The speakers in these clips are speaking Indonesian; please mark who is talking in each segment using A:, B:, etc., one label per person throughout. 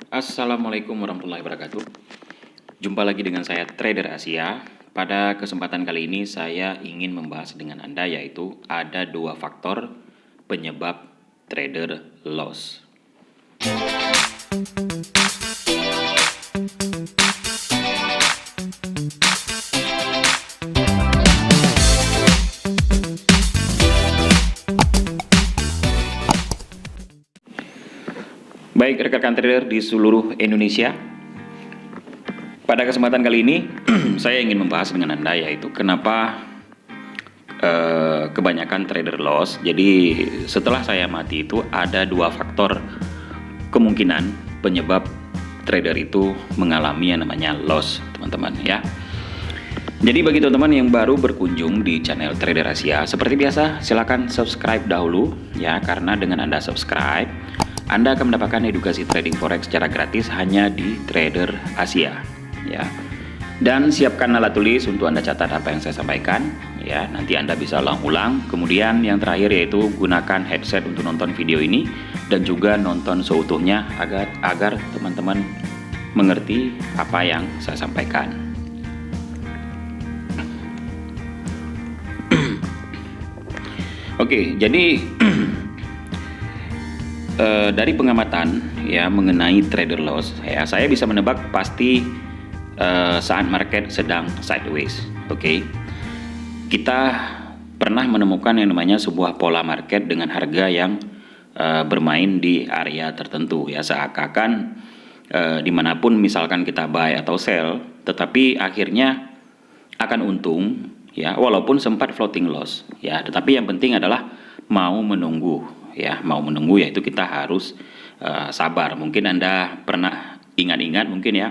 A: Assalamualaikum warahmatullahi wabarakatuh. Jumpa lagi dengan saya Trader Asia. Pada kesempatan kali ini saya ingin membahas dengan Anda yaitu ada dua faktor penyebab trader loss. Baik rekan-rekan trader di seluruh Indonesia, pada kesempatan kali ini saya ingin membahas dengan Anda yaitu kenapa kebanyakan trader loss. Jadi setelah saya mati itu ada dua faktor kemungkinan penyebab trader itu mengalami yang namanya loss, teman-teman ya. Jadi bagi teman-teman yang baru berkunjung di channel Trader Asia, seperti biasa silakan subscribe dahulu ya, karena dengan Anda subscribe Anda akan mendapatkan edukasi trading forex secara gratis hanya di Trader Asia ya. Dan siapkan alat tulis untuk Anda catat apa yang saya sampaikan ya, nanti Anda bisa ulang-ulang. Kemudian yang terakhir yaitu gunakan headset untuk nonton video ini dan juga nonton seutuhnya agar teman-teman mengerti apa yang saya sampaikan. Oke, jadi dari pengamatan ya mengenai trader loss ya, saya bisa menebak pasti saat market sedang sideways. Oke. Kita pernah menemukan yang namanya sebuah pola market dengan harga yang bermain di area tertentu ya, seakan-akan dimanapun misalkan kita buy atau sell, tetapi akhirnya akan untung ya, walaupun sempat floating loss ya, tetapi yang penting adalah mau menunggu ya, mau menunggu yaitu kita harus sabar. Mungkin Anda pernah ingat-ingat mungkin ya,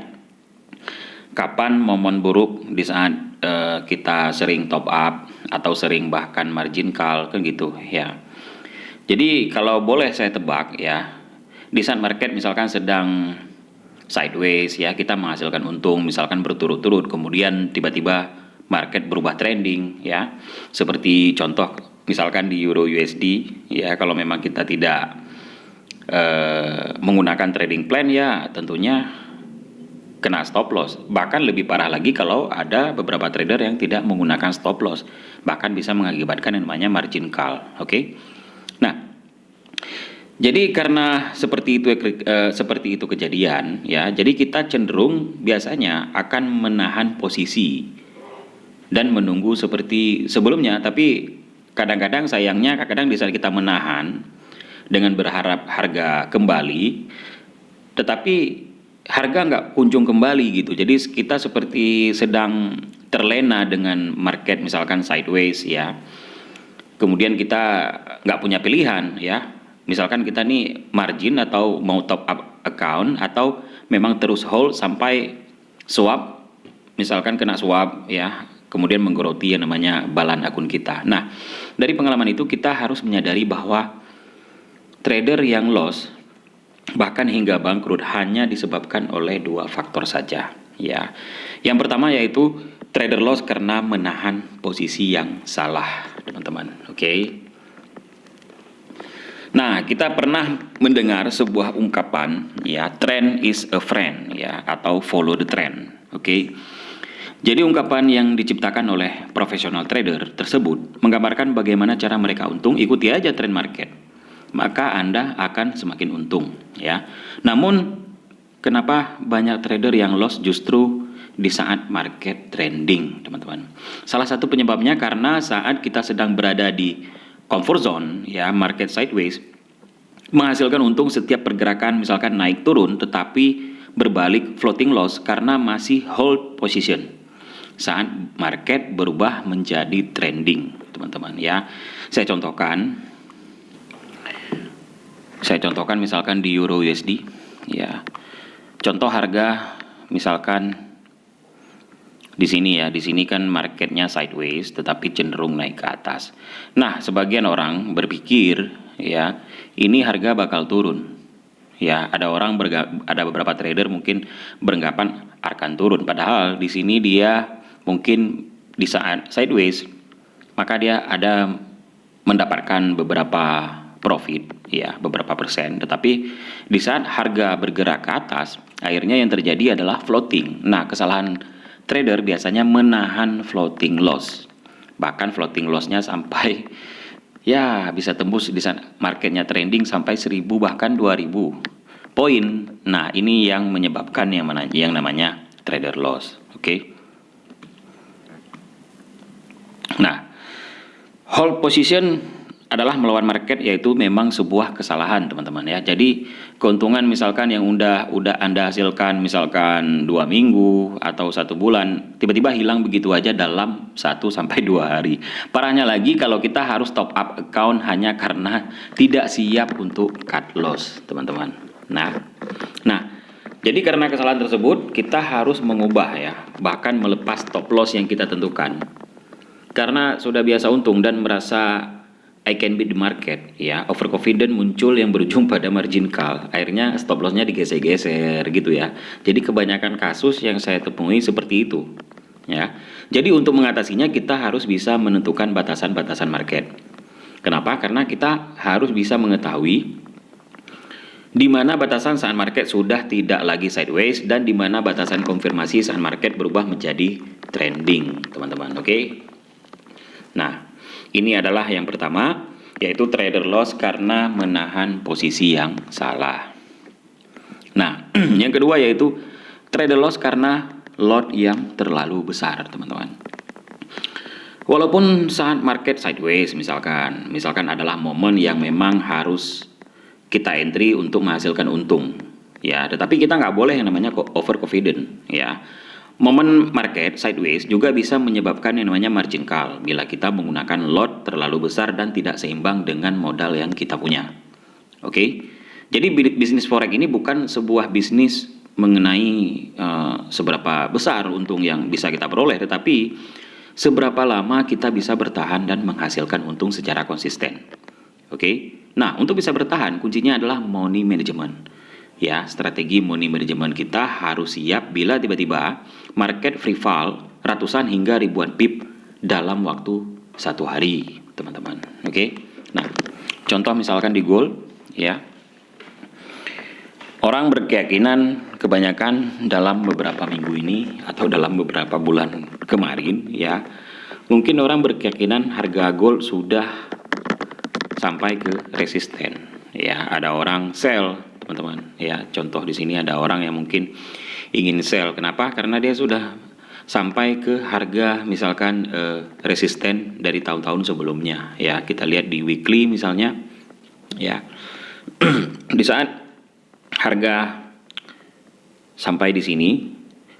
A: kapan momen buruk di saat kita sering top up atau sering bahkan margin call kan gitu ya. Jadi kalau boleh saya tebak ya, di saat market misalkan sedang sideways ya, kita menghasilkan untung misalkan berturut-turut, kemudian tiba-tiba market berubah trending ya, seperti contoh misalkan di Euro USD ya, kalau memang kita tidak menggunakan trading plan ya tentunya kena stop loss. Bahkan lebih parah lagi kalau ada beberapa trader yang tidak menggunakan stop loss, bahkan bisa mengakibatkan yang namanya margin call. Oke. Nah, jadi karena seperti itu kejadian ya, jadi kita cenderung biasanya akan menahan posisi dan menunggu seperti sebelumnya. Tapi kadang-kadang sayangnya kadang di saat kita menahan dengan berharap harga kembali, tetapi harga nggak kunjung kembali gitu. Jadi kita seperti sedang terlena dengan market misalkan sideways ya. Kemudian kita nggak punya pilihan ya. Misalkan kita nih margin atau mau top up account atau memang terus hold sampai swap, misalkan kena swap ya, kemudian menggeroti yang namanya balan akun kita. Nah, dari pengalaman itu kita harus menyadari bahwa trader yang loss bahkan hingga bangkrut hanya disebabkan oleh dua faktor saja ya. Yang pertama yaitu trader loss karena menahan posisi yang salah, teman-teman. Oke. Nah, kita pernah mendengar sebuah ungkapan ya, trend is a friend ya, atau follow the trend. Oke. Jadi ungkapan yang diciptakan oleh profesional trader tersebut menggambarkan bagaimana cara mereka untung, ikuti aja trend market, maka Anda akan semakin untung ya. Namun kenapa banyak trader yang loss justru di saat market trending, teman-teman? Salah satu penyebabnya karena saat kita sedang berada di comfort zone ya, market sideways, menghasilkan untung setiap pergerakan misalkan naik turun, tetapi berbalik floating loss karena masih hold position saat market berubah menjadi trending, teman-teman ya. Saya contohkan misalkan di Euro USD ya. Contoh harga misalkan di sini ya, di sini kan marketnya sideways tetapi cenderung naik ke atas. Nah, sebagian orang berpikir ya, ini harga bakal turun. Ya, ada beberapa trader mungkin beranggapan akan turun, padahal di sini dia mungkin di saat sideways maka dia ada mendapatkan beberapa profit ya, beberapa persen. Tetapi di saat harga bergerak ke atas, akhirnya yang terjadi adalah floating. Nah, kesalahan trader biasanya menahan floating loss. Bahkan floating loss-nya sampai ya bisa tembus di saat marketnya trending sampai 1000 bahkan 2000 poin. Nah, ini yang menyebabkan yang namanya trader loss. Oke. Nah, hold position adalah melawan market, yaitu memang sebuah kesalahan teman-teman ya. Jadi keuntungan misalkan yang udah Anda hasilkan misalkan 2 minggu atau 1 bulan tiba-tiba hilang begitu aja dalam 1 sampai 2 hari. Parahnya lagi kalau kita harus top up account hanya karena tidak siap untuk cut loss, teman-teman. Nah, jadi karena kesalahan tersebut kita harus mengubah ya, bahkan melepas stop loss yang kita tentukan. Karena sudah biasa untung dan merasa I can beat the market ya, overconfident muncul yang berujung pada margin call. Akhirnya stop loss-nya digeser-geser gitu ya. Jadi kebanyakan kasus yang saya temui seperti itu ya. Jadi untuk mengatasinya kita harus bisa menentukan batasan-batasan market. Kenapa? Karena kita harus bisa mengetahui di mana batasan saat market sudah tidak lagi sideways dan di mana batasan konfirmasi saat market berubah menjadi trending, teman-teman. Oke. Nah, ini adalah yang pertama, yaitu trader loss karena menahan posisi yang salah. Nah, yang kedua yaitu trader loss karena lot yang terlalu besar, teman-teman. Walaupun saat market sideways misalkan adalah momen yang memang harus kita entry untuk menghasilkan untung, ya. Tetapi kita nggak boleh yang namanya overconfident, ya. Momen market sideways juga bisa menyebabkan yang namanya margin call bila kita menggunakan lot terlalu besar dan tidak seimbang dengan modal yang kita punya. Oke. Jadi bisnis forex ini bukan sebuah bisnis mengenai seberapa besar untung yang bisa kita peroleh, tetapi seberapa lama kita bisa bertahan dan menghasilkan untung secara konsisten. Oke. Nah, untuk bisa bertahan kuncinya adalah money management. Ya, strategi money management kita harus siap bila tiba-tiba market free fall ratusan hingga ribuan pip dalam waktu 1 hari, teman-teman. Oke. Nah, contoh misalkan di gold, ya. Orang berkeyakinan kebanyakan dalam beberapa minggu ini atau dalam beberapa bulan kemarin, ya. Mungkin orang berkeyakinan harga gold sudah sampai ke resisten. Ya, ada orang sell, teman-teman. Ya, contoh di sini ada orang yang mungkin ingin sell. Kenapa? Karena dia sudah sampai ke harga misalkan resisten dari tahun-tahun sebelumnya. Ya, kita lihat di weekly misalnya. Ya, di saat harga sampai di sini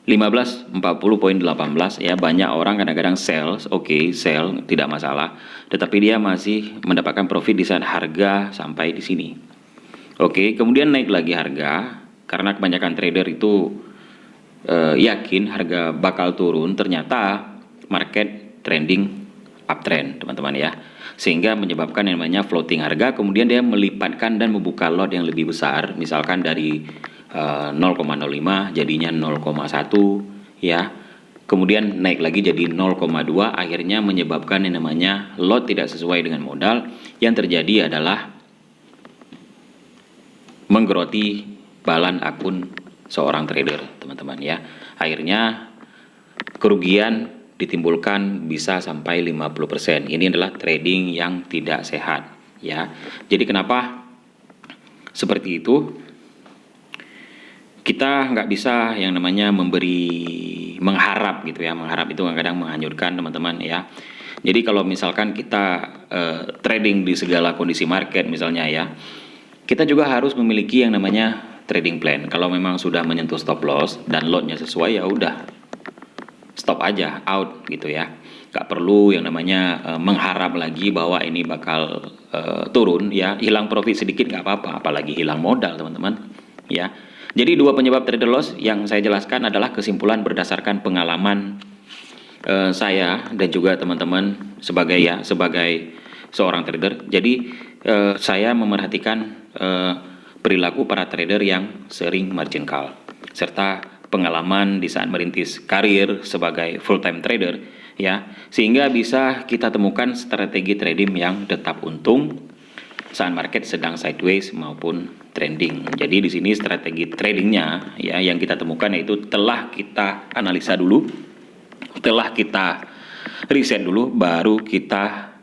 A: 1540.18 ya, banyak orang kadang-kadang sell, oke, sell tidak masalah, tetapi dia masih mendapatkan profit di saat harga sampai di sini. Oke, kemudian naik lagi harga karena kebanyakan trader itu yakin harga bakal turun, ternyata market trending uptrend, teman-teman ya. Sehingga menyebabkan yang namanya floating harga, kemudian dia melipatkan dan membuka lot yang lebih besar, misalkan dari 0,05 jadinya 0,1 ya. Kemudian naik lagi jadi 0,2, akhirnya menyebabkan yang namanya lot tidak sesuai dengan modal. Yang terjadi adalah menggeroti balan akun seorang trader, teman-teman ya. Akhirnya kerugian ditimbulkan bisa sampai 50%. Ini adalah trading yang tidak sehat ya. Jadi kenapa seperti itu? Kita nggak bisa yang namanya mengharap gitu ya. Mengharap itu kadang-kadang menghanyutkan, teman-teman ya. Jadi kalau misalkan kita trading di segala kondisi market misalnya ya, kita juga harus memiliki yang namanya trading plan. Kalau memang sudah menyentuh stop loss dan lotnya sesuai, ya udah stop aja, out gitu ya. Gak perlu yang namanya mengharap lagi bahwa ini bakal turun ya. Hilang profit sedikit gak apa-apa, apalagi hilang modal, teman-teman ya. Jadi dua penyebab trader loss yang saya jelaskan adalah kesimpulan berdasarkan pengalaman saya dan juga teman-teman sebagai seorang trader. Jadi saya memerhatikan perilaku para trader yang sering margin call serta pengalaman di saat merintis karir sebagai full time trader ya, sehingga bisa kita temukan strategi trading yang tetap untung saat market sedang sideways maupun trending. Jadi di sini strategi tradingnya ya yang kita temukan yaitu telah kita analisa dulu, telah kita riset dulu, baru kita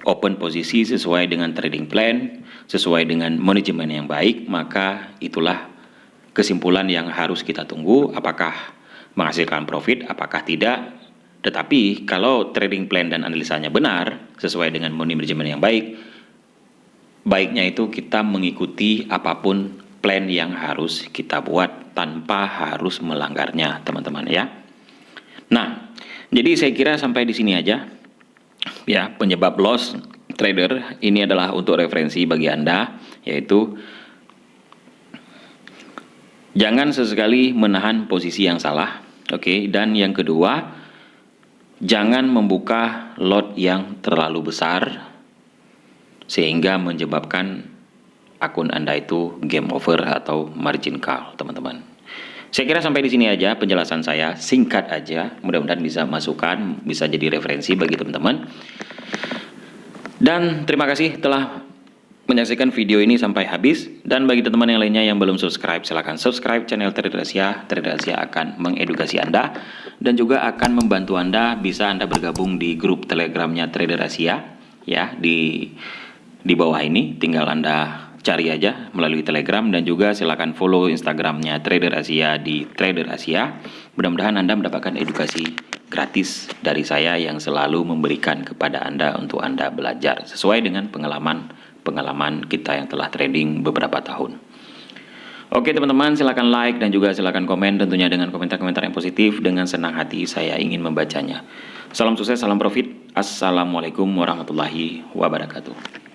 A: open posisi sesuai dengan trading plan, sesuai dengan manajemen yang baik, maka itulah kesimpulan yang harus kita tunggu, apakah menghasilkan profit, apakah tidak. Tetapi kalau trading plan dan analisanya benar, sesuai dengan manajemen yang baik, baiknya itu kita mengikuti apapun plan yang harus kita buat tanpa harus melanggarnya, teman-teman ya. Nah, jadi saya kira sampai di sini aja. Ya, penyebab loss trader ini adalah untuk referensi bagi Anda, yaitu jangan sesekali menahan posisi yang salah, oke? Dan yang kedua, jangan membuka lot yang terlalu besar sehingga menyebabkan akun Anda itu game over atau margin call, teman-teman. Saya kira sampai di sini aja penjelasan saya, singkat aja, mudah-mudahan bisa masukan, bisa jadi referensi bagi teman-teman. Dan terima kasih telah menyaksikan video ini sampai habis. Dan bagi teman-teman yang lainnya yang belum subscribe, silahkan subscribe channel Trader Asia. Trader Asia akan mengedukasi Anda dan juga akan membantu Anda. Bisa Anda bergabung di grup Telegramnya Trader Asia ya, di bawah ini, tinggal Anda cari aja melalui Telegram, dan juga silakan follow Instagramnya Trader Asia di Trader Asia. Mudah-mudahan Anda mendapatkan edukasi gratis dari saya yang selalu memberikan kepada Anda untuk Anda belajar sesuai dengan pengalaman kita yang telah trading beberapa tahun. Oke teman-teman, silakan like dan juga silakan komen, tentunya dengan komentar-komentar yang positif. Dengan senang hati saya ingin membacanya. Salam sukses, salam profit. Assalamualaikum warahmatullahi wabarakatuh.